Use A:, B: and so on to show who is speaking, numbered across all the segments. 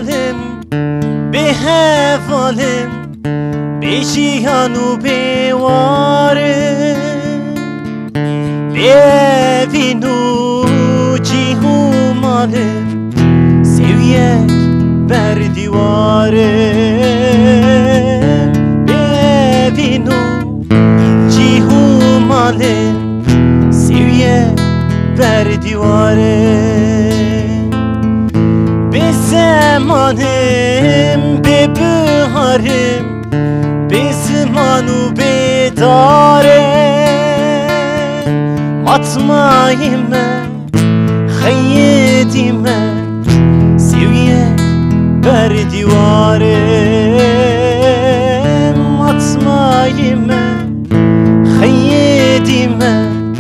A: حالم به حوالم به جیهان و به واره ببین و جیه و مالم سویک بر دیواره ببین و جیه و مالم سویک بر دیواره به زمانم به بهارم به زمان و به دارم مطمعی من خیدی من سویه بر دیوارم مطمعی من خیدی من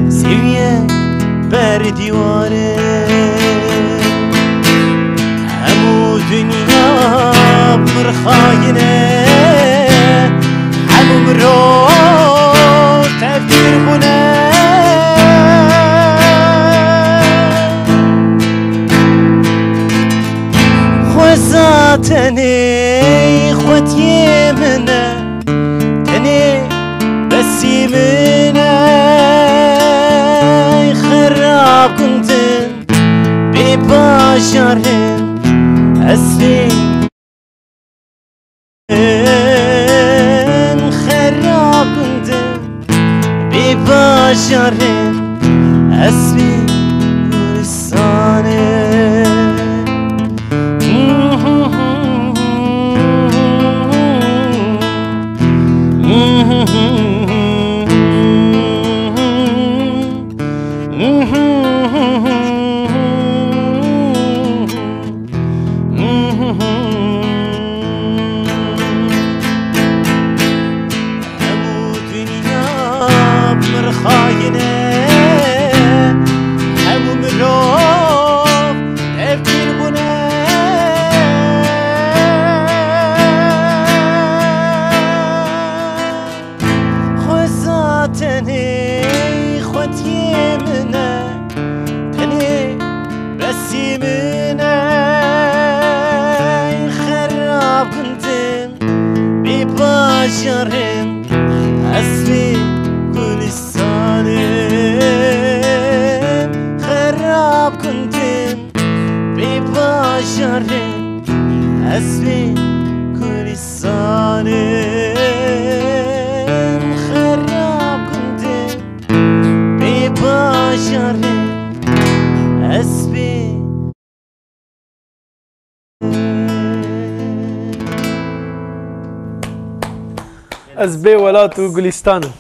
A: سویه بر دیوارم همو دنیا پرخاینه هموم رو تفکر کنه خوزاتنی خودی منه تنی بسی منه خراب کندن بی باشارم اسفی خراب کندن بی باشارم اسفی گلستانه خاینه هموم رو تفکر کنه خوزاتنی خودی منه تنی بسی منه خراب کندن بی باشارم اصلی خراب کندن بی باشارم اسبی گلستانم خراب کندن بی باشارم اسبی
B: از بی ولات و گلستانم